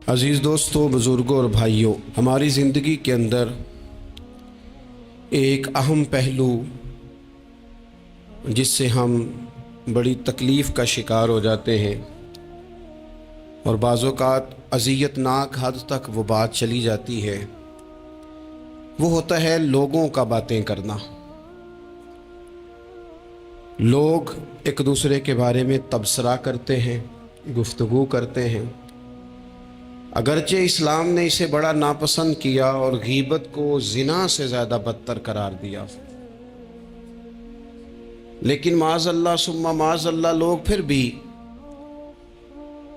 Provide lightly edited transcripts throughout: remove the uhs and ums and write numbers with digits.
عزیز دوستوں، بزرگوں اور بھائیوں، ہماری زندگی کے اندر ایک اہم پہلو جس سے ہم بڑی تکلیف کا شکار ہو جاتے ہیں اور بعض اوقات اذیت ناک حد تک وہ بات چلی جاتی ہے، وہ ہوتا ہے لوگوں کا باتیں کرنا۔ لوگ ایک دوسرے کے بارے میں تبصرہ کرتے ہیں، گفتگو کرتے ہیں۔ اگرچہ اسلام نے اسے بڑا ناپسند کیا اور غیبت کو زنا سے زیادہ بدتر قرار دیا، لیکن معاذ اللہ ثم معاذ اللہ لوگ پھر بھی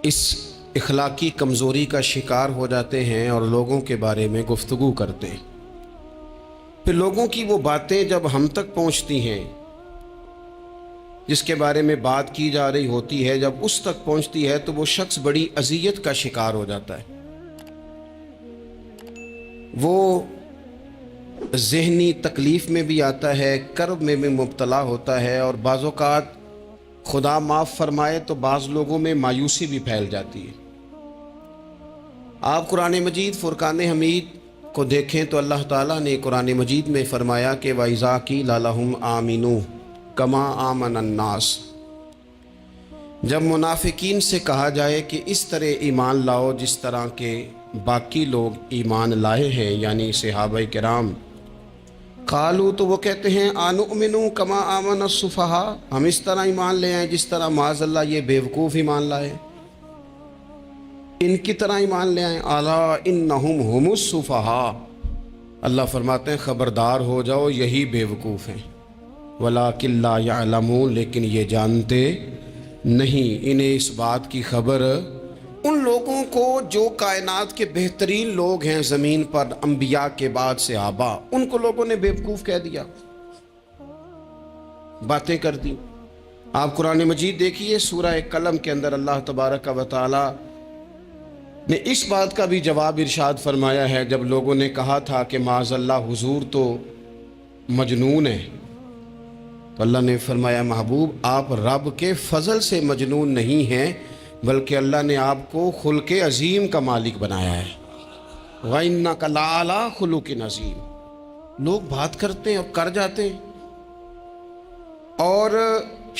اس اخلاقی کمزوری کا شکار ہو جاتے ہیں اور لوگوں کے بارے میں گفتگو کرتے ہیں۔ پھر لوگوں کی وہ باتیں جب ہم تک پہنچتی ہیں، جس کے بارے میں بات کی جا رہی ہوتی ہے، جب اس تک پہنچتی ہے تو وہ شخص بڑی اذیت کا شکار ہو جاتا ہے۔ وہ ذہنی تکلیف میں بھی آتا ہے، کرب میں بھی مبتلا ہوتا ہے، اور بعض اوقات خدا معاف فرمائے تو بعض لوگوں میں مایوسی بھی پھیل جاتی ہے۔ آپ قرآن مجید فرقان حمید کو دیکھیں تو اللہ تعالیٰ نے قرآن مجید میں فرمایا کہ وَإِذَا قِيلَ لَهُمْ آمِنُوا كَمَا آمَنَ النَّاسُ، جب منافقین سے کہا جائے کہ اس طرح ایمان لاؤ جس طرح کے باقی لوگ ایمان لائے ہیں، یعنی صحابہ کرام، قالوا تو وہ کہتے ہیں آنؤمنوا کما آمن السفہاء، ہم اس طرح ایمان لے آئیں جس طرح معاذ اللہ یہ بیوقوف ایمان لائے، ان کی طرح ایمان لے آئیں۔ الا انہم هم السفہاء، اللہ فرماتے ہیں خبردار ہو جاؤ یہی بیوقوف ہیں، ولکن لا یعلمون، لیکن یہ جانتے نہیں۔ انہیں اس بات کی خبر ان لوگوں کو جو کائنات کے بہترین لوگ ہیں زمین پر، انبیاء کے بعد صحابہ، ان کو لوگوں نے بیوقوف کہہ دیا، باتیں کر دی۔ آپ قرآن مجید دیکھیے سورہ قلم کے اندر اللہ تبارک و تعالی نے اس بات کا بھی جواب ارشاد فرمایا ہے، جب لوگوں نے کہا تھا کہ معاذ اللہ حضور تو مجنون ہے، تو اللہ نے فرمایا محبوب آپ رب کے فضل سے مجنون نہیں ہیں، بلکہ اللہ نے آپ کو خلق عظیم کا مالک بنایا ہے۔ وَإِنَّكَ لَعَلَىٰ خُلُقٍ عَظِيمٍ، لوگ بات کرتے ہیں اور کر جاتے ہیں اور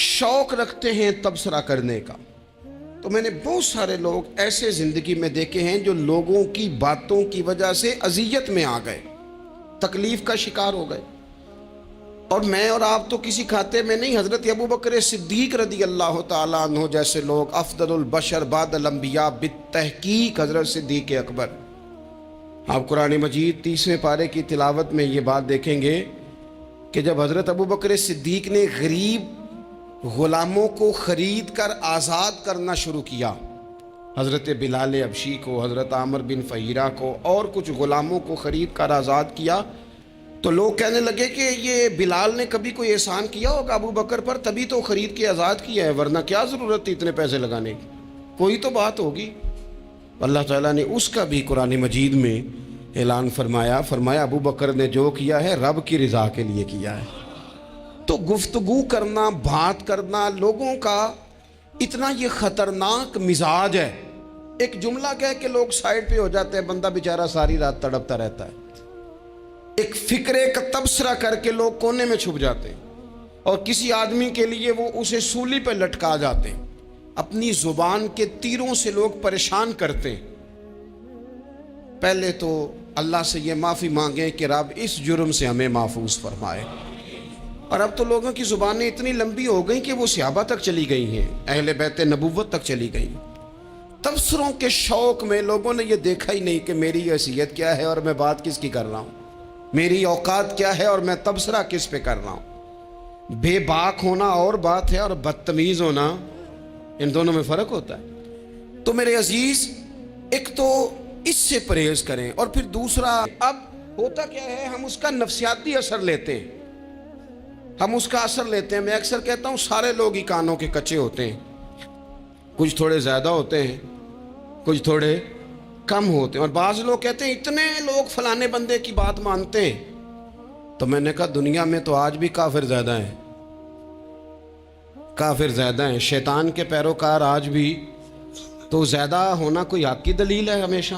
شوق رکھتے ہیں تبصرہ کرنے کا۔ تو میں نے بہت سارے لوگ ایسے زندگی میں دیکھے ہیں جو لوگوں کی باتوں کی وجہ سے اذیت میں آ گئے، تکلیف کا شکار ہو گئے۔ اور میں اور آپ تو کسی کھاتے میں نہیں، حضرت ابوبکر صدیق رضی اللہ تعالیٰ عنہ جیسے لوگ، افضل البشر بعد الانبیاء بالتحقیق حضرت صدیق اکبر۔ آپ قرآن مجید 30ویں پارے کی تلاوت میں یہ بات دیکھیں گے کہ جب حضرت ابوبکر صدیق نے غریب غلاموں کو خرید کر آزاد کرنا شروع کیا، حضرت بلال حبشی کو، حضرت عامر بن فہیرہ کو اور کچھ غلاموں کو خرید کر آزاد کیا، تو لوگ کہنے لگے کہ یہ بلال نے کبھی کوئی احسان کیا ہوگا ابو بکر پر، تبھی تو خرید کے آزاد کیا ہے، ورنہ کیا ضرورت تھی اتنے پیسے لگانے کی، کوئی تو بات ہوگی۔ اللہ تعالیٰ نے اس کا بھی قرآن مجید میں اعلان فرمایا ابو بکر نے جو کیا ہے رب کی رضا کے لیے کیا ہے۔ تو گفتگو کرنا، بات کرنا، لوگوں کا اتنا یہ خطرناک مزاج ہے، ایک جملہ کہہ کے لوگ سائڈ پہ ہو جاتے ہیں، بندہ بیچارہ ساری رات تڑپتا رہتا ہے، ایک فکرے کا تبصرہ کر کے لوگ کونے میں چھپ جاتے ہیں، اور کسی آدمی کے لیے وہ اسے سولی پہ لٹکا جاتے ہیں، اپنی زبان کے تیروں سے لوگ پریشان کرتے ہیں۔ پہلے تو اللہ سے یہ معافی مانگیں کہ رب اس جرم سے ہمیں محفوظ فرمائے۔ اور اب تو لوگوں کی زبانیں اتنی لمبی ہو گئیں کہ وہ صحابہ تک چلی گئی ہیں، اہل بیت نبوت تک چلی گئی۔ تبصروں کے شوق میں لوگوں نے یہ دیکھا ہی نہیں کہ میری حیثیت کیا ہے اور میں بات کس کی کر رہا ہوں، میری اوقات کیا ہے اور میں تبصرہ کس پہ کر رہا ہوں۔ بے باک ہونا اور بات ہے اور بدتمیز ہونا، ان دونوں میں فرق ہوتا ہے۔ تو میرے عزیز، ایک تو اس سے پرہیز کریں، اور پھر دوسرا، اب ہوتا کیا ہے، ہم اس کا نفسیاتی اثر لیتے ہیں، ہم اس کا اثر لیتے ہیں۔ میں اکثر کہتا ہوں سارے لوگ ہی کانوں کے کچے ہوتے ہیں، کچھ تھوڑے زیادہ ہوتے ہیں، کچھ تھوڑے کم ہوتے ہیں، اور بعض لوگ کہتے ہیں اتنے لوگ فلانے بندے کی بات مانتے ہیں۔ تو میں نے کہا دنیا میں تو آج بھی کافر زیادہ ہیں، کافر زیادہ ہیں، شیطان کے پیروکار آج بھی تو زیادہ ہونا کوئی حق کی دلیل ہے ہمیشہ؟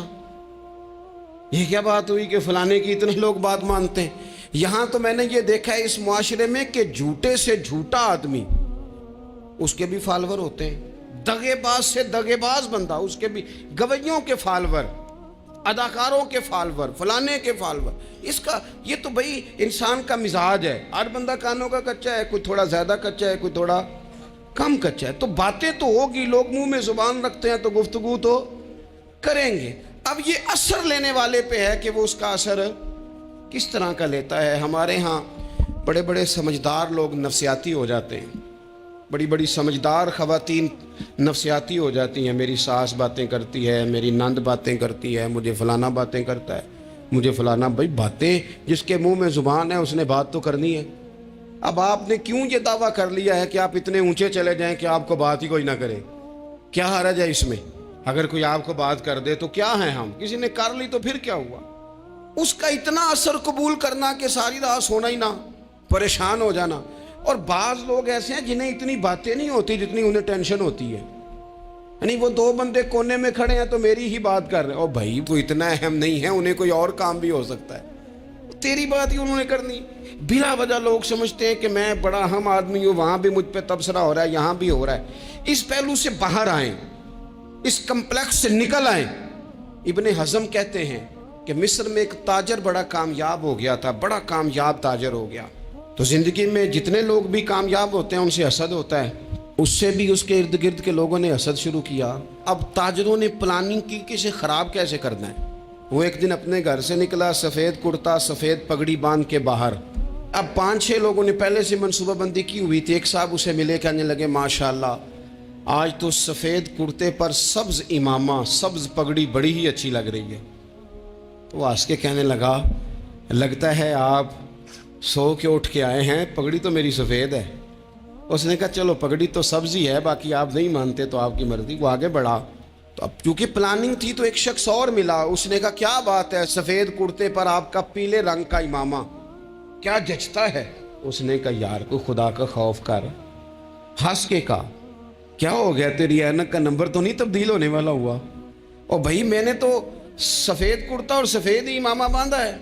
یہ کیا بات ہوئی کہ فلانے کی اتنے لوگ بات مانتے ہیں؟ یہاں تو میں نے یہ دیکھا ہے اس معاشرے میں کہ جھوٹے سے جھوٹا آدمی، اس کے بھی فالوور ہوتے ہیں، دغے باز سے دغے باز بندہ، اس کے بھی گویوں کے فالوور، اداکاروں کے فالوور، فلانے کے فالوور۔ اس کا یہ تو بھئی انسان کا مزاج ہے، ہر بندہ کانوں کا کچا ہے، کوئی تھوڑا زیادہ کچا ہے، کوئی تھوڑا کم کچا ہے، تو باتیں تو ہوگی، لوگ منہ میں زبان رکھتے ہیں تو گفتگو تو کریں گے۔ اب یہ اثر لینے والے پہ ہے کہ وہ اس کا اثر کس طرح کا لیتا ہے۔ ہمارے ہاں بڑے بڑے سمجھدار لوگ نفسیاتی ہو جاتے ہیں، بڑی بڑی سمجھدار خواتین نفسیاتی ہو جاتی ہیں، میری ساس باتیں کرتی ہے، میری نند باتیں کرتی ہے، مجھے فلانا باتیں کرتا ہے، مجھے فلانا۔ بھائی باتیں، جس کے منہ میں زبان ہے اس نے بات تو کرنی ہے۔ اب آپ نے کیوں یہ دعویٰ کر لیا ہے کہ آپ اتنے اونچے چلے جائیں کہ آپ کو بات ہی کوئی نہ کرے؟ کیا حرج ہے اس میں؟ اگر کوئی آپ کو بات کر دے تو کیا ہے، ہم کسی نے کر لی تو پھر کیا ہوا؟ اس کا اتنا اثر قبول کرنا کہ ساری رات سونا ہی نہ، پریشان ہو جانا۔ اور بعض لوگ ایسے ہیں جنہیں اتنی باتیں نہیں ہوتی جتنی انہیں ٹینشن ہوتی ہے، یعنی وہ دو بندے کونے میں کھڑے ہیں تو میری ہی بات کر رہے ہیں، اور بھائی وہ اتنا اہم نہیں ہے، انہیں کوئی اور کام بھی ہو سکتا ہے، تیری بات ہی انہوں نے کرنی۔ بلا وجہ لوگ سمجھتے ہیں کہ میں بڑا اہم آدمی ہوں، وہاں بھی مجھ پہ تبصرہ ہو رہا ہے، یہاں بھی ہو رہا ہے۔ اس پہلو سے باہر آئیں، اس کمپلیکس سے نکل آئیں۔ ابن حزم کہتے ہیں کہ مصر میں ایک تاجر بڑا کامیاب ہو گیا تھا، بڑا کامیاب تاجر ہو گیا، تو زندگی میں جتنے لوگ بھی کامیاب ہوتے ہیں ان سے حسد ہوتا ہے، اس سے بھی اس کے ارد گرد کے لوگوں نے حسد شروع کیا۔ اب تاجروں نے پلاننگ کی کہ اسے خراب کیسے کرنا ہے۔ وہ ایک دن اپنے گھر سے نکلا، سفید کرتا سفید پگڑی باندھ کے باہر۔ اب 5-6 لوگوں نے پہلے سے منصوبہ بندی کی ہوئی تھی۔ ایک صاحب اسے ملے، کہنے لگے ماشاءاللہ آج تو سفید کرتے پر سبز امامہ، سبز پگڑی بڑی ہی اچھی لگ رہی ہے۔ تو وہ ہنس کے کہنے لگا لگتا ہے آپ سو کے اٹھ کے آئے ہیں، پگڑی تو میری سفید ہے۔ اس نے کہا چلو پگڑی تو سبز ہی ہے، باقی آپ نہیں مانتے تو آپ کی مرضی۔ وہ آگے بڑھا، تو اب چونکہ پلاننگ تھی تو ایک شخص اور ملا، اس نے کہا کیا بات ہے، سفید کرتے پر آپ کا پیلے رنگ کا امامہ کیا جچتا ہے؟ اس نے کہا یار کوئی خدا کا خوف کر۔ ہنس کے کہا کیا ہو گیا، تیری اینک کا نمبر تو نہیں تبدیل ہونے والا ہوا؟ اور بھائی میں نے تو سفید کرتا اور سفید ہی امامہ باندھا ہے۔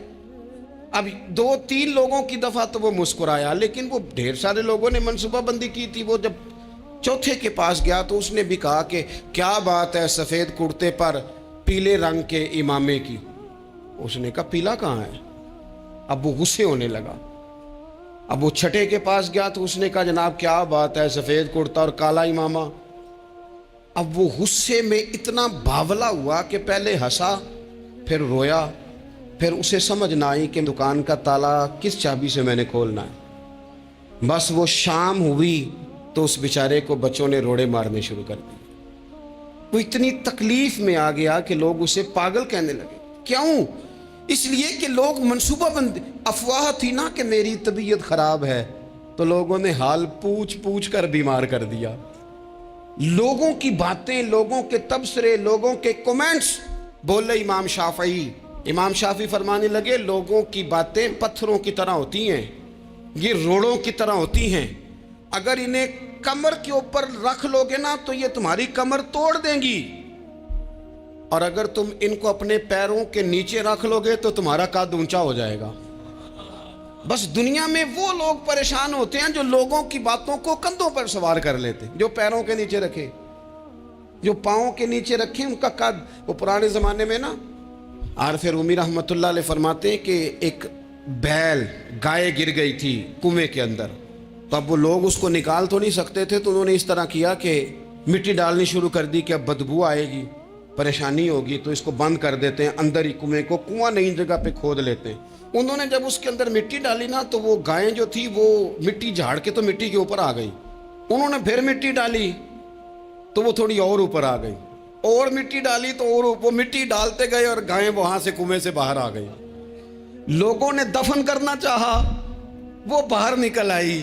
اب 2-3 لوگوں کی دفعہ تو وہ مسکرایا، لیکن وہ ڈھیر سارے لوگوں نے منصوبہ بندی کی تھی۔ وہ جب چوتھے کے پاس گیا تو اس نے بھی کہا کہ کیا بات ہے سفید کرتے پر پیلے رنگ کے امامے کی؟ اس نے کہا پیلا کہاں ہے؟ اب وہ غصے ہونے لگا۔ اب وہ چھٹے کے پاس گیا تو اس نے کہا جناب کیا بات ہے سفید کرتا اور کالا امامہ؟ اب وہ غصے میں اتنا باولا ہوا کہ پہلے ہنسا پھر رویا، پھر اسے سمجھ نہ آئی کہ دکان کا تالا کس چابی سے میں نے کھولنا ہے۔ بس وہ شام ہوئی تو اس بیچارے کو بچوں نے روڑے مارنے شروع کر دی۔ وہ اتنی تکلیف میں آ گیا کہ لوگ اسے پاگل کہنے لگے۔ کیوں؟ اس لیے کہ لوگ منصوبہ بندی، افواہ تھی نا کہ میری طبیعت خراب ہے، تو لوگوں نے حال پوچھ پوچھ کر بیمار کر دیا۔ لوگوں کی باتیں، لوگوں کے تبصرے، لوگوں کے کومنٹس۔ بولے امام شافعی فرمانے لگے لوگوں کی باتیں پتھروں کی طرح ہوتی ہیں، یہ روڑوں کی طرح ہوتی ہیں، اگر انہیں کمر کے اوپر رکھ لو گے نا تو یہ تمہاری کمر توڑ دیں گی، اور اگر تم ان کو اپنے پیروں کے نیچے رکھ لو گے تو تمہارا قد اونچا ہو جائے گا۔ بس دنیا میں وہ لوگ پریشان ہوتے ہیں جو لوگوں کی باتوں کو کندھوں پر سوار کر لیتے، جو پیروں کے نیچے رکھے، جو پاؤں کے نیچے رکھے ان کا قد۔ وہ پرانے زمانے میں نا عارف رومی رحمۃ اللہ علیہ فرماتے ہیں کہ ایک بیل گائے گر گئی تھی کنویں کے اندر، تو اب وہ لوگ اس کو نکال تو نہیں سکتے تھے، تو انہوں نے اس طرح کیا کہ مٹی ڈالنی شروع کر دی کہ اب بدبو آئے گی، پریشانی ہوگی، تو اس کو بند کر دیتے ہیں اندر ہی کنویں کو، کنواں نئی جگہ پہ کھود لیتے ہیں۔ انہوں نے جب اس کے اندر مٹی ڈالی نا تو وہ گائیں جو تھی وہ مٹی جھاڑ کے تو مٹی کے اوپر آ گئی، انہوں نے پھر مٹی ڈالی تو وہ تھوڑی اور اوپر آ گئی، اور مٹی ڈالی تو اور وہ مٹی ڈالتے گئے اور گائیں وہاں سے کنویں سے باہر آ گئی۔ لوگوں نے دفن کرنا چاہا، وہ باہر نکل آئی۔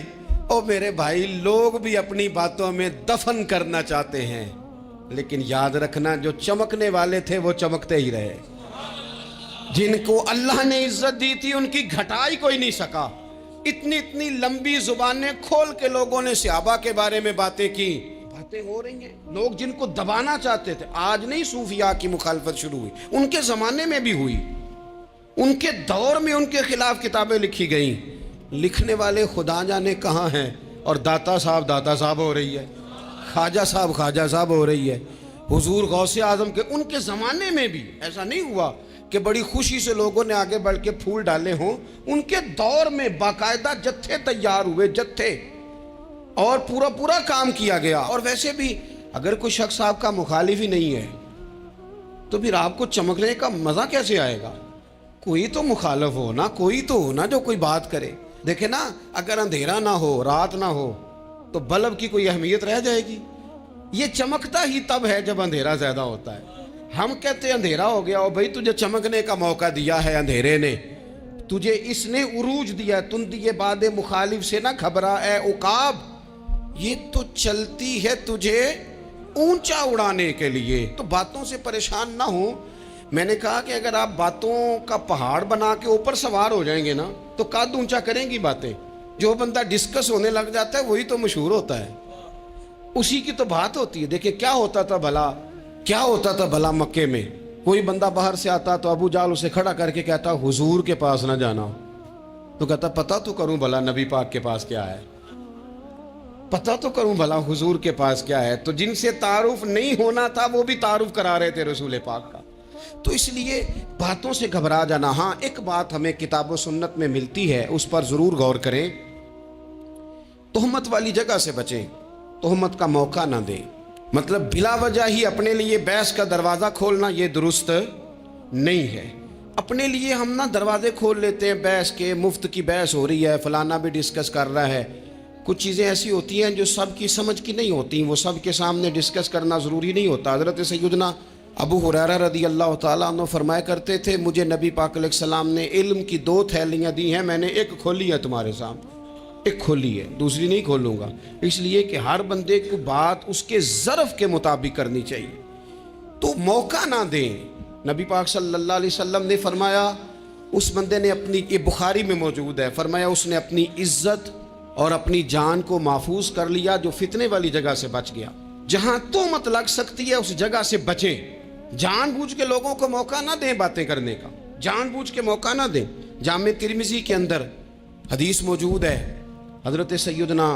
اور میرے بھائی لوگ بھی اپنی باتوں میں دفن کرنا چاہتے ہیں، لیکن یاد رکھنا جو چمکنے والے تھے وہ چمکتے ہی رہے، جن کو اللہ نے عزت دی تھی ان کی گھٹائی کوئی نہیں سکا۔ اتنی اتنی لمبی زبانیں کھول کے لوگوں نے صحابہ کے بارے میں باتیں کی، باتیں ہو رہی ہیں. لوگ جن کو دبانا چاہتے تھے، آج نہیں صوفیاء کی مخالفت شروع ہوئی، ان کے زمانے میں بھی ہوئی، ان کے دور میں ان کے خلاف کتابیں لکھی گئیں. لکھنے والے خدا جانے کہاں ہیں، اور داتا صاحب ہو رہی ہے، خواجہ صاحب ہو رہی ہے. حضور غوث اعظم کے ان کے زمانے میں بھی ایسا نہیں ہوا کہ بڑی خوشی سے لوگوں نے آگے بڑھ کے پھول ڈالے ہوں. ان کے دور میں باقاعدہ جتھے تیار ہوئے، جتھے، اور پورا کام کیا گیا. اور ویسے بھی اگر کوئی شخص آپ کا مخالف ہی نہیں ہے تو پھر آپ کو چمکنے کا مزہ کیسے آئے گا؟ کوئی تو مخالف ہو نا، کوئی تو ہو نا جو کوئی بات کرے. دیکھیں نا، اگر اندھیرا نہ ہو، رات نہ ہو، تو بلب کی کوئی اہمیت رہ جائے گی؟ یہ چمکتا ہی تب ہے جب اندھیرا زیادہ ہوتا ہے. ہم کہتے ہیں اندھیرا ہو گیا، اور بھائی تجھے چمکنے کا موقع دیا ہے اندھیرے نے، تجھے اس نے عروج دیا. تم دیے باد مخالف سے نہ گھبرا اے عقاب، یہ تو چلتی ہے تجھے اونچا اڑانے کے لیے. تو باتوں سے پریشان نہ ہو. میں نے کہا کہ اگر آپ باتوں کا پہاڑ بنا کے اوپر سوار ہو جائیں گے نا تو قد اونچا کریں گی باتیں. جو بندہ ڈسکس ہونے لگ جاتا ہے وہی تو مشہور ہوتا ہے، اسی کی تو بات ہوتی ہے. دیکھیں کیا ہوتا تھا بھلا مکے میں. کوئی بندہ باہر سے آتا تو ابو جال اسے کھڑا کر کے کہتا حضور کے پاس نہ جانا. تو کہتا پتہ تو کروں بھلا نبی پاک کے پاس کیا ہے، پتہ تو کروں بھلا حضور کے پاس کیا ہے. تو جن سے تعارف نہیں ہونا تھا وہ بھی تعارف کرا رہے تھے رسول پاک کا. تو اس لیے باتوں سے گھبرا جانا. ہاں ایک بات ہمیں کتاب و سنت میں ملتی ہے، اس پر ضرور غور کریں. تہمت والی جگہ سے بچیں، تہمت کا موقع نہ دیں. مطلب بلا وجہ ہی اپنے لیے بحث کا دروازہ کھولنا یہ درست نہیں ہے. اپنے لیے ہم نہ دروازے کھول لیتے ہیں بحث کے، مفت کی بحث ہو رہی ہے، فلانا بھی ڈسکس کر رہا ہے. کچھ چیزیں ایسی ہوتی ہیں جو سب کی سمجھ کی نہیں ہوتی، وہ سب کے سامنے ڈسکس کرنا ضروری نہیں ہوتا. حضرت سیدنا ابو ہریرہ رضی اللہ تعالیٰ عنہ فرمایا کرتے تھے مجھے نبی پاک علیہ السلام نے علم کی 2 تھیلیاں دی ہیں، میں نے ایک کھولی ہے تمہارے سامنے، ایک کھولی ہے، دوسری نہیں کھولوں گا. اس لیے کہ ہر بندے کو بات اس کے ظرف کے مطابق کرنی چاہیے. تو موقع نہ دیں. نبی پاک صلی اللہ علیہ وسلم نے فرمایا اس بندے نے اپنی، یہ بخاری میں موجود ہے، فرمایا اس نے اپنی عزت اور اپنی جان کو محفوظ کر لیا جو فتنے والی جگہ سے بچ گیا. جہاں تہمت لگ سکتی ہے اس جگہ سے بچیں. جان بوجھ کے لوگوں کو موقع نہ دیں باتیں کرنے کا، جان بوجھ کے موقع نہ دیں. جامع ترمذی کے اندر حدیث موجود ہے، حضرت سیدنا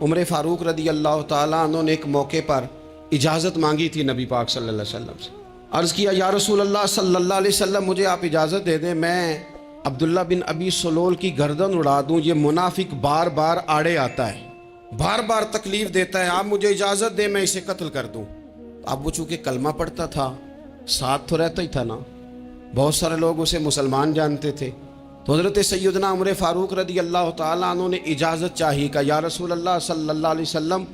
عمر فاروق رضی اللہ تعالیٰ عنہ نے ایک موقع پر اجازت مانگی تھی نبی پاک صلی اللہ علیہ وسلم سے. عرض کیا یا رسول اللہ صلی اللہ علیہ وسلم مجھے آپ اجازت دے دیں میں عبداللہ بن ابی سلول کی گردن اڑا دوں، یہ منافق بار بار آڑے آتا ہے، بار بار تکلیف دیتا ہے، آپ مجھے اجازت دیں میں اسے قتل کر دوں. اب وہ چونکہ کلمہ پڑھتا تھا، ساتھ تو رہتا ہی تھا نا، بہت سارے لوگ اسے مسلمان جانتے تھے. تو حضرت سیدنا عمر فاروق رضی اللہ تعالیٰ عنہ نے اجازت چاہی کہ یا رسول اللہ صلی اللہ علیہ وسلم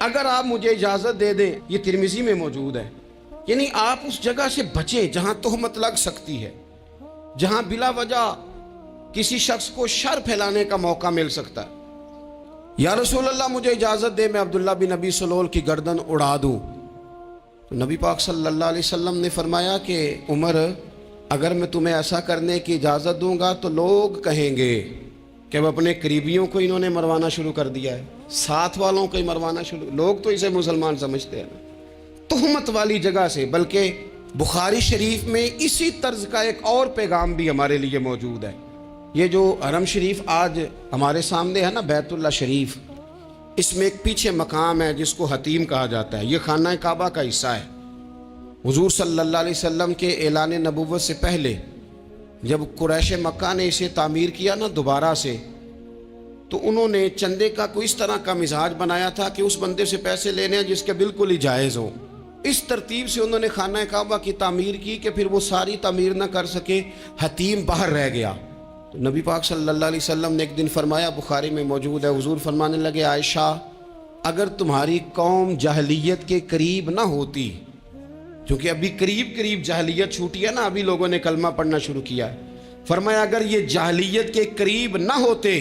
اگر آپ مجھے اجازت دے دیں، یہ ترمذی میں موجود ہے، یعنی آپ اس جگہ سے بچیں جہاں تہمت لگ سکتی ہے، جہاں بلا وجہ کسی شخص کو شر پھیلانے کا موقع مل سکتا ہے. یا رسول اللہ مجھے اجازت دے میں عبداللہ بن ابی سلول کی گردن اڑا دوں. تو نبی پاک صلی اللہ علیہ وسلم نے فرمایا کہ عمر اگر میں تمہیں ایسا کرنے کی اجازت دوں گا تو لوگ کہیں گے کہ وہ اپنے قریبیوں کو انہوں نے مروانا شروع کر دیا ہے، ساتھ والوں کو ہی مروانا شروع، لوگ تو اسے مسلمان سمجھتے ہیں نا. تہمت والی جگہ سے. بلکہ بخاری شریف میں اسی طرز کا ایک اور پیغام بھی ہمارے لیے موجود ہے. یہ جو حرم شریف آج ہمارے سامنے ہے نا، بیت اللہ شریف، اس میں ایک پیچھے مقام ہے جس کو حتیم کہا جاتا ہے. یہ خانہ کعبہ کا حصہ ہے. حضور صلی اللہ علیہ وسلم کے اعلان نبوت سے پہلے جب قریش مکہ نے اسے تعمیر کیا نا دوبارہ سے، تو انہوں نے چندے کا کوئی اس طرح کا مزاج بنایا تھا کہ اس بندے سے پیسے لینے ہیں جس کے بالکل ہی جائز ہوں. اس ترتیب سے انہوں نے خانہ کعبہ کی تعمیر کی کہ پھر وہ ساری تعمیر نہ کر سکے، حتیم باہر رہ گیا. تو نبی پاک صلی اللہ علیہ وسلم نے ایک دن فرمایا، بخاری میں موجود ہے، حضور فرمانے لگے عائشہ اگر تمہاری قوم جاہلیت کے قریب نہ ہوتی، کیونکہ ابھی قریب جاہلیت چھوٹی ہے نا، ابھی لوگوں نے کلمہ پڑھنا شروع کیا ہے، فرمایا اگر یہ جاہلیت کے قریب نہ ہوتے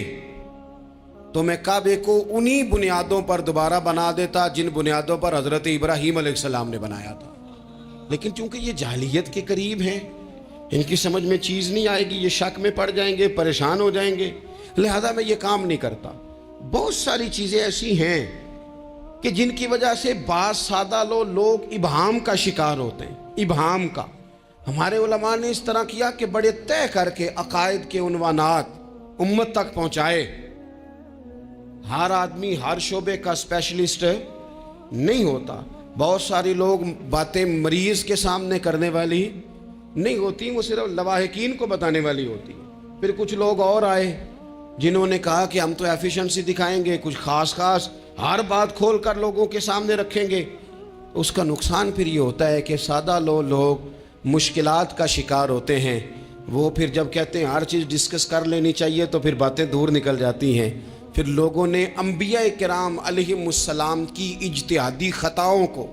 تو میں کعبے کو انہی بنیادوں پر دوبارہ بنا دیتا جن بنیادوں پر حضرت ابراہیم علیہ السلام نے بنایا تھا. لیکن چونکہ یہ جاہلیت کے قریب ہیں، ان کی سمجھ میں چیز نہیں آئے گی، یہ شک میں پڑ جائیں گے، پریشان ہو جائیں گے، لہذا میں یہ کام نہیں کرتا. بہت ساری چیزیں ایسی ہیں کہ جن کی وجہ سے بعض سادہ لوگ ابہام کا شکار ہوتے ہیں. ابہام کا ہمارے علماء نے اس طرح کیا کہ بڑے طے کر کے عقائد کے عنوانات امت تک پہنچائے. ہر آدمی ہر شعبے کا اسپیشلسٹ نہیں ہوتا. بہت ساری لوگ باتیں مریض کے سامنے کرنے والی نہیں ہوتی، وہ صرف لواحقین کو بتانے والی ہوتی. پھر کچھ لوگ اور آئے جنہوں نے کہا کہ ہم تو ایفیشنسی دکھائیں گے، کچھ خاص ہر بات کھول کر لوگوں کے سامنے رکھیں گے. اس کا نقصان پھر یہ ہوتا ہے کہ سادہ لوگ مشکلات کا شکار ہوتے ہیں. وہ پھر جب کہتے ہیں ہر چیز ڈسکس کر لینی چاہیے تو پھر باتیں دور نکل جاتی ہیں. پھر لوگوں نے انبیاء کرام علیہم السلام کی اجتہادی خطاؤں کو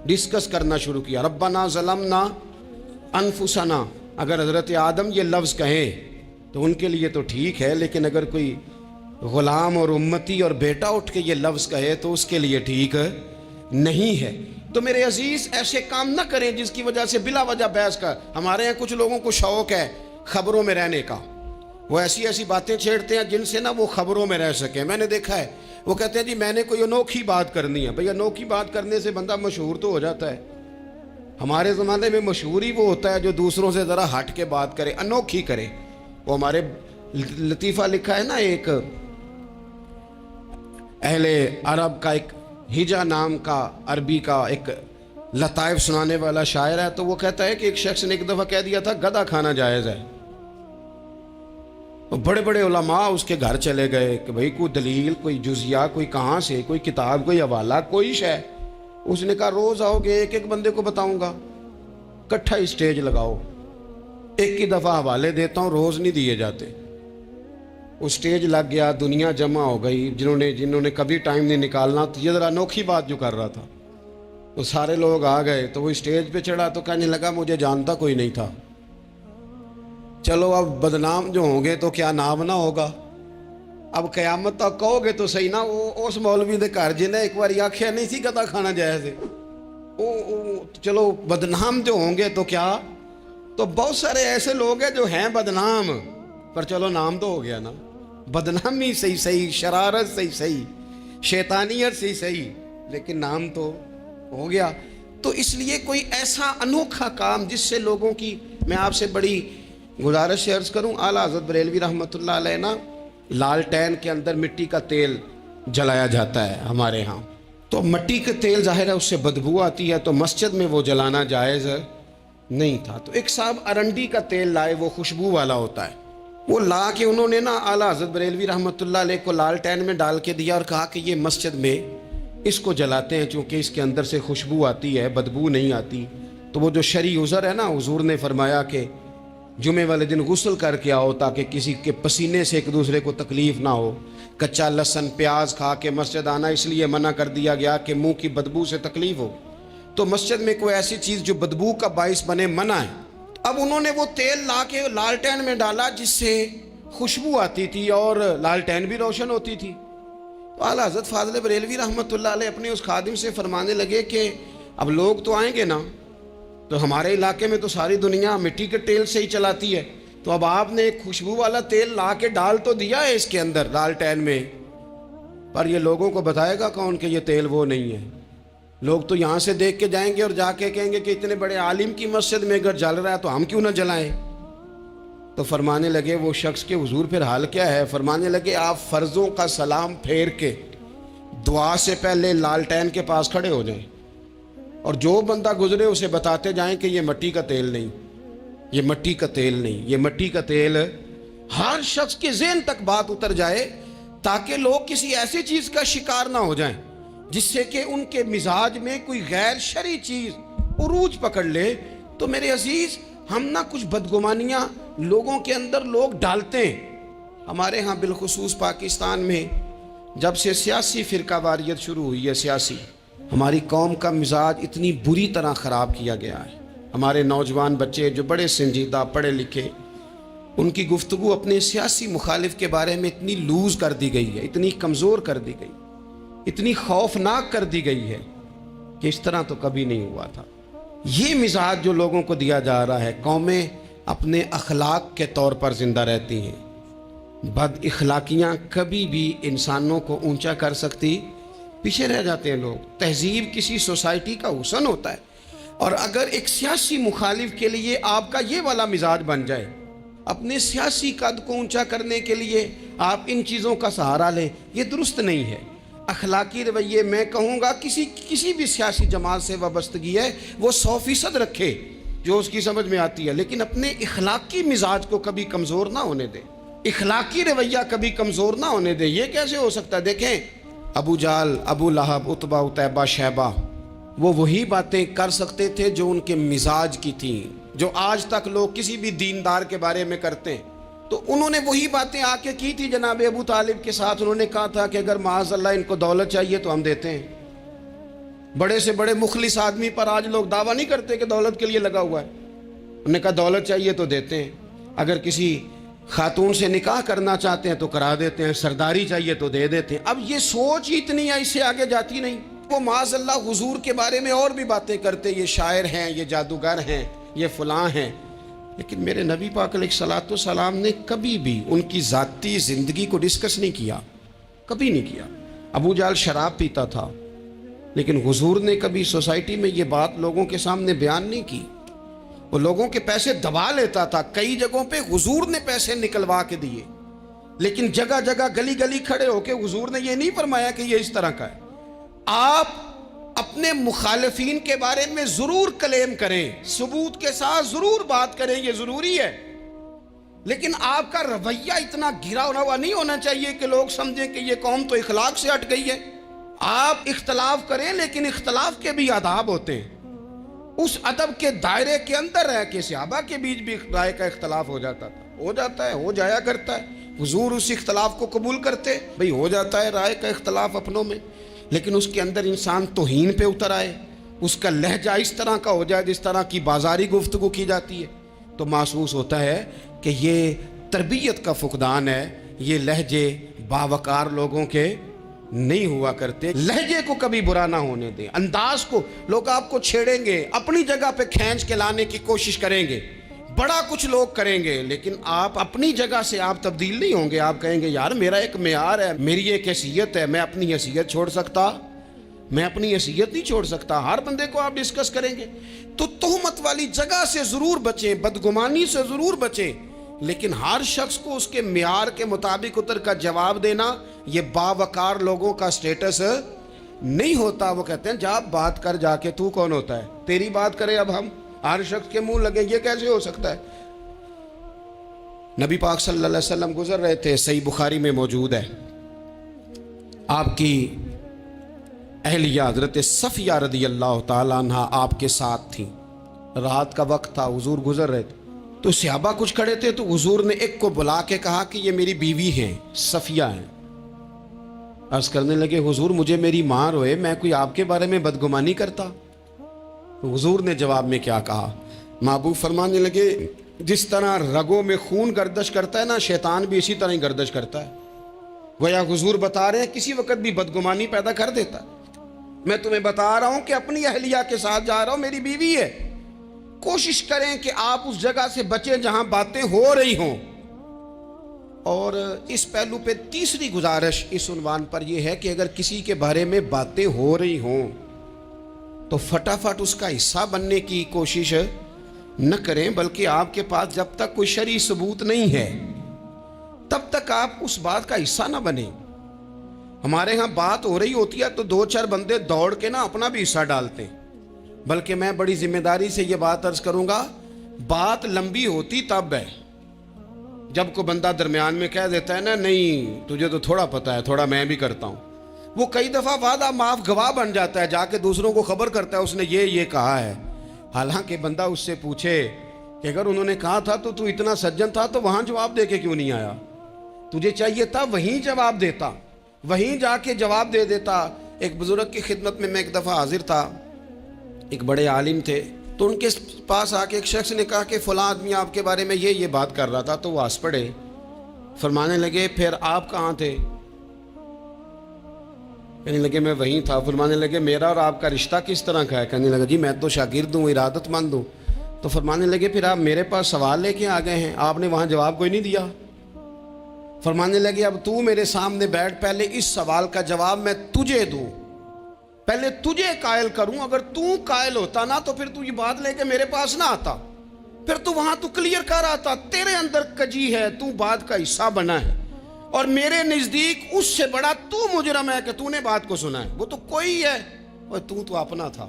ڈسکس کرنا شروع کیا. ربنا ظلمنا انفسنا، اگر حضرت آدم یہ لفظ کہیں تو ان کے لیے تو ٹھیک ہے، لیکن اگر کوئی غلام اور امتی اور بیٹا اٹھ کے یہ لفظ کہے تو اس کے لیے ٹھیک نہیں ہے. تو میرے عزیز ایسے کام نہ کریں جس کی وجہ سے بلا وجہ بحث کا. ہمارے یہاں کچھ لوگوں کو شوق ہے خبروں میں رہنے کا، وہ ایسی باتیں چھیڑتے ہیں جن سے نہ وہ خبروں میں رہ سکیں. میں نے دیکھا ہے وہ کہتے ہیں جی میں نے کوئی انوکھی بات کرنی ہے. بھئی انوکھی بات کرنے سے بندہ مشہور تو ہو جاتا ہے. ہمارے زمانے میں مشہور ہی وہ ہوتا ہے جو دوسروں سے ذرا ہٹ کے بات کرے، انوکھی کرے. وہ ہمارے لطیفہ لکھا ہے نا، ایک اہل عرب کا ایک ہجا نام کا عربی کا ایک لطائف سنانے والا شاعر ہے. تو وہ کہتا ہے کہ ایک شخص نے ایک دفعہ کہہ دیا تھا گدھا کھانا جائز ہے. بڑے بڑے علماء اس کے گھر چلے گئے کہ بھئی کوئی دلیل، کوئی جزیہ، کوئی کہاں سے، کوئی کتاب، کوئی حوالہ، کوئی شے. اس نے کہا روز آؤ گے ایک ایک بندے کو بتاؤں گا، کٹھا اسٹیج لگاؤ، ایک ہی دفعہ حوالے دیتا ہوں، روز نہیں دیے جاتے. وہ اسٹیج لگ گیا، دنیا جمع ہو گئی جنہوں نے کبھی ٹائم نہیں نکالنا. تو یہ ذرا انوکھی بات جو کر رہا تھا تو سارے لوگ آ گئے. تو وہ اسٹیج پہ چڑھا تو کہنے لگا مجھے جانتا کوئی نہیں تھا. چلو اب بدنام جو ہوں گے تو کیا نام نہ ہوگا. اب قیامت تک کہو گے تو صحیح نا، وہ اس مولوی دے گھر جنہیں ایک بار آکھیا نہیں سی گدھا کھانا جائز ہے. چلو بدنام جو ہوں گے تو کیا. تو بہت سارے ایسے لوگ ہیں جو ہیں بدنام، پر چلو نام تو ہو گیا نا. بدنامی صحیح، شرارت صحیح، شیطانیت صحیح، لیکن نام تو ہو گیا. تو اس لیے کوئی ایسا انوکھا کام جس سے لوگوں کی، میں آپ سے بڑی گزارش عرض کروں، اعلیٰ حضرت بریلوی رحمۃ اللہ علیہ نا لالٹین کے اندر مٹی کا تیل جلایا جاتا ہے ہمارے ہاں. تو مٹی کا تیل ظاہر ہے اس سے بدبو آتی ہے، تو مسجد میں وہ جلانا جائز نہیں تھا. تو ایک صاحب ارنڈی کا تیل لائے، وہ خوشبو والا ہوتا ہے. وہ لا کے انہوں نے نا اعلیٰ حضرت بریلوی رحمۃ اللہ علیہ کو لالٹین میں ڈال کے دیا اور کہا کہ یہ مسجد میں اس کو جلاتے ہیں چونکہ اس کے اندر سے خوشبو آتی ہے، بدبو نہیں آتی. تو وہ جو شرعی عذر ہے نا، حضور نے فرمایا کہ جمعے والے دن غسل کر کے آؤ تاکہ کسی کے پسینے سے ایک دوسرے کو تکلیف نہ ہو. کچا لہسن پیاز کھا کے مسجد آنا اس لیے منع کر دیا گیا کہ منہ کی بدبو سے تکلیف ہو. تو مسجد میں کوئی ایسی چیز جو بدبو کا باعث بنے منع ہے. اب انہوں نے وہ تیل لا کے لالٹین میں ڈالا جس سے خوشبو آتی تھی اور لالٹین بھی روشن ہوتی تھی. تو اعلیٰ حضرت فاضل بریلوی رحمۃ اللہ علیہ اپنے اس خادم سے فرمانے لگے کہ اب لوگ تو آئیں گے نا، تو ہمارے علاقے میں تو ساری دنیا مٹی کے تیل سے ہی چلاتی ہے، تو اب آپ نے ایک خوشبو والا تیل لا کے ڈال تو دیا ہے اس کے اندر لالٹین میں، پر یہ لوگوں کو بتائے گا کون کہ یہ تیل وہ نہیں ہے. لوگ تو یہاں سے دیکھ کے جائیں گے اور جا کے کہیں گے کہ اتنے بڑے عالم کی مسجد میں اگر جل رہا ہے تو ہم کیوں نہ جلائیں. تو فرمانے لگے وہ شخص کے حضور پھر حال کیا ہے. فرمانے لگے آپ فرضوں کا سلام پھیر کے دعا سے پہلے لالٹین کے پاس کھڑے ہو جائیں اور جو بندہ گزرے اسے بتاتے جائیں کہ یہ مٹی کا تیل نہیں، یہ مٹی کا تیل نہیں، یہ مٹی کا تیل. ہر شخص کے ذہن تک بات اتر جائے تاکہ لوگ کسی ایسی چیز کا شکار نہ ہو جائیں جس سے کہ ان کے مزاج میں کوئی غیر شرعی چیز عروج پکڑ لے. تو میرے عزیز ہم نہ کچھ بدگمانیاں لوگوں کے اندر لوگ ڈالتے ہیں. ہمارے ہاں بالخصوص پاکستان میں جب سے سیاسی فرقہ واریت شروع ہوئی ہے، سیاسی، ہماری قوم کا مزاج اتنی بری طرح خراب کیا گیا ہے. ہمارے نوجوان بچے جو بڑے سنجیدہ پڑھے لکھے، ان کی گفتگو اپنے سیاسی مخالف کے بارے میں اتنی لوز کر دی گئی ہے، اتنی کمزور کر دی گئی، اتنی خوفناک کر دی گئی ہے کہ اس طرح تو کبھی نہیں ہوا تھا. یہ مزاج جو لوگوں کو دیا جا رہا ہے، قومیں اپنے اخلاق کے طور پر زندہ رہتی ہیں. بد اخلاقیاں کبھی بھی انسانوں کو اونچا کر سکتی پیچھے رہ جاتے ہیں لوگ۔ تہذیب کسی سوسائٹی کا حسن ہوتا ہے، اور اگر ایک سیاسی مخالف کے لیے آپ کا یہ والا مزاج بن جائے، اپنے سیاسی قد کو اونچا کرنے کے لیے آپ ان چیزوں کا سہارا لیں، یہ درست نہیں ہے۔ اخلاقی رویے میں کہوں گا کسی بھی سیاسی جماعت سے وابستگی ہے وہ 100% رکھے جو اس کی سمجھ میں آتی ہے، لیکن اپنے اخلاقی مزاج کو کبھی کمزور نہ ہونے دے، اخلاقی رویہ کبھی کمزور نہ ہونے دے۔ یہ کیسے ہو سکتا ہے؟ دیکھیں، ابو جہل، ابو لہب، عتبہ، عتیبہ، شیبہ، وہ وہی باتیں کر سکتے تھے جو ان کے مزاج کی تھیں، جو آج تک لوگ کسی بھی دیندار کے بارے میں کرتے ہیں۔ تو انہوں نے وہی باتیں آ کے کی تھی جناب ابو طالب کے ساتھ۔ انہوں نے کہا تھا کہ اگر معاذ اللہ ان کو دولت چاہیے تو ہم دیتے ہیں۔ بڑے سے بڑے مخلص آدمی پر آج لوگ دعویٰ نہیں کرتے کہ دولت کے لیے لگا ہوا ہے۔ انہوں نے کہا دولت چاہیے تو دیتے ہیں، اگر کسی خاتون سے نکاح کرنا چاہتے ہیں تو کرا دیتے ہیں، سرداری چاہیے تو دے دیتے ہیں۔ اب یہ سوچ ہی اتنی ہے، اس سے آگے جاتی نہیں۔ وہ معاذ اللہ حضور کے بارے میں اور بھی باتیں کرتے، یہ شاعر ہیں، یہ جادوگر ہیں، یہ فلاں ہیں، لیکن میرے نبی پاک علیہ الصلوۃ والسلام نے کبھی بھی ان کی ذاتی زندگی کو ڈسکس نہیں کیا، کبھی نہیں کیا۔ ابو جہل شراب پیتا تھا، لیکن حضور نے کبھی سوسائٹی میں یہ بات لوگوں کے سامنے بیان نہیں کی۔ وہ لوگوں کے پیسے دبا لیتا تھا، کئی جگہوں پہ حضور نے پیسے نکلوا کے دیے، لیکن جگہ جگہ گلی گلی کھڑے ہو کے حضور نے یہ نہیں فرمایا کہ یہ اس طرح کا ہے۔ آپ اپنے مخالفین کے بارے میں ضرور کلیم کریں، ثبوت کے ساتھ ضرور بات کریں، یہ ضروری ہے، لیکن آپ کا رویہ اتنا گرا ہوا نہیں ہونا چاہیے کہ لوگ سمجھیں کہ یہ قوم تو اخلاق سے ہٹ گئی ہے۔ آپ اختلاف کریں، لیکن اختلاف کے بھی آداب ہوتے ہیں، اس ادب کے دائرے کے اندر رہ کے۔ صحابہ کے بیچ بھی رائے کا اختلاف ہو جاتا تھا، ہو جاتا ہے، ہو جایا کرتا ہے۔ حضور اس اختلاف کو قبول کرتے، بھئی ہو جاتا ہے رائے کا اختلاف اپنوں میں، لیکن اس کے اندر انسان توہین پہ اتر آئے، اس کا لہجہ اس طرح کا ہو جائے جس طرح کی بازاری گفتگو کی جاتی ہے، تو محسوس ہوتا ہے کہ یہ تربیت کا فقدان ہے۔ یہ لہجے باوقار لوگوں کے نہیں ہوا کرتے۔ لہجے کو کبھی برا نہ ہونے دیں، انداز کو۔ لوگ آپ کو چھیڑیں گے، اپنی جگہ پہ کھینچ کے لانے کی کوشش کریں گے، بڑا کچھ لوگ کریں گے، لیکن آپ اپنی جگہ سے آپ تبدیل نہیں ہوں گے۔ آپ کہیں گے یار میرا ایک معیار ہے، میری ایک حیثیت ہے، میں اپنی حیثیت چھوڑ سکتا؟ میں اپنی حیثیت نہیں چھوڑ سکتا۔ ہر بندے کو آپ ڈسکس کریں گے تو تہمت والی جگہ سے ضرور بچیں، بدگمانی سے ضرور بچیں، لیکن ہر شخص کو اس کے معیار کے مطابق اتر کا جواب دینا یہ باوقار لوگوں کا سٹیٹس نہیں ہوتا۔ وہ کہتے ہیں جا بات کر جا کے، تو کون ہوتا ہے تیری بات کرے؟ اب ہم ہر شخص کے منہ لگے، یہ کیسے ہو سکتا ہے؟ نبی پاک صلی اللہ علیہ وسلم گزر رہے تھے، صحیح بخاری میں موجود ہے، آپ کی اہلیہ حضرت صفیہ رضی اللہ تعالیٰ عنہ آپ کے ساتھ تھیں۔ رات کا وقت تھا، حضور گزر رہے تھے، تو صحابہ کچھ کھڑے تھے، تو حضور نے ایک کو بلا کے کہا کہ یہ میری بیوی ہیں، صفیہ ہیں۔ عرض کرنے لگے حضور مجھے میری ماں روئے، میں کوئی آپ کے بارے میں بدگمانی کرتا؟ تو حضور نے جواب میں کیا کہا؟ محبوب فرمانے لگے جس طرح رگوں میں خون گردش کرتا ہے نا، شیطان بھی اسی طرح ہی گردش کرتا ہے۔ گویا حضور بتا رہے ہیں کسی وقت بھی بدگمانی پیدا کر دیتا ہے۔ میں تمہیں بتا رہا ہوں کہ اپنی اہلیہ کے ساتھ جا رہا ہوں، میری بیوی ہے۔ کوشش کریں کہ آپ اس جگہ سے بچیں جہاں باتیں ہو رہی ہوں۔ اور اس پہلو پہ تیسری گزارش اس عنوان پر یہ ہے کہ اگر کسی کے بارے میں باتیں ہو رہی ہوں تو فٹافٹ اس کا حصہ بننے کی کوشش نہ کریں، بلکہ آپ کے پاس جب تک کوئی شرعی ثبوت نہیں ہے تب تک آپ اس بات کا حصہ نہ بنیں۔ ہمارے ہاں بات ہو رہی ہوتی ہے تو دو چار بندے دوڑ کے نا اپنا بھی حصہ ڈالتے ہیں، بلکہ میں بڑی ذمہ داری سے یہ بات عرض کروں گا، بات لمبی ہوتی تب ہے جب کوئی بندہ درمیان میں کہہ دیتا ہے نا نہیں تجھے تو تھوڑا پتہ ہے، تھوڑا میں بھی کرتا ہوں۔ وہ کئی دفعہ وعدہ معاف گواہ بن جاتا ہے، جا کے دوسروں کو خبر کرتا ہے اس نے یہ کہا ہے، حالانکہ بندہ اس سے پوچھے کہ اگر انہوں نے کہا تھا تو اتنا سجن تھا تو وہاں جواب دے کے کیوں نہیں آیا؟ تجھے چاہیے تھا وہیں جواب دیتا، وہیں جا کے جواب دے دیتا۔ ایک بزرگ کی خدمت میں ایک دفعہ حاضر تھا، ایک بڑے عالم تھے، تو ان کے پاس آ کے ایک شخص نے کہا کہ فلاں آدمی آپ کے بارے میں یہ بات کر رہا تھا، تو وہ ہنس پڑے، فرمانے لگے پھر آپ کہاں تھے؟ کہنے لگے میں وہیں تھا۔ فرمانے لگے میرا اور آپ کا رشتہ کس طرح کا ہے؟ کہنے لگا جی میں تو شاگرد ہوں، ارادت مند ہوں۔ تو فرمانے لگے پھر آپ میرے پاس سوال لے کے آ گئے ہیں، آپ نے وہاں جواب کوئی نہیں دیا۔ فرمانے لگے اب تو میرے سامنے بیٹھ، پہلے اس سوال کا جواب میں تجھے دوں، پہلے تجھے قائل کروں، اگر تو قائل ہوتا نا تو پھر تو یہ بات لے کے میرے پاس نہ آتا، پھر تو وہاں تو کلیئر کر آتا، تیرے اندر کجی ہے، تو بات کا حصہ بنا ہے، اور میرے نزدیک اس سے بڑا تو مجرم ہے کہ تو نے بات کو سنا ہے، وہ تو کوئی ہے، اور تو اپنا تھا،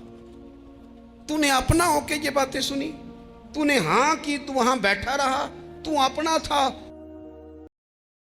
تو نے اپنا ہو کے یہ باتیں سنی، تو نے ہاں کی، تو وہاں بیٹھا رہا، تو اپنا تھا،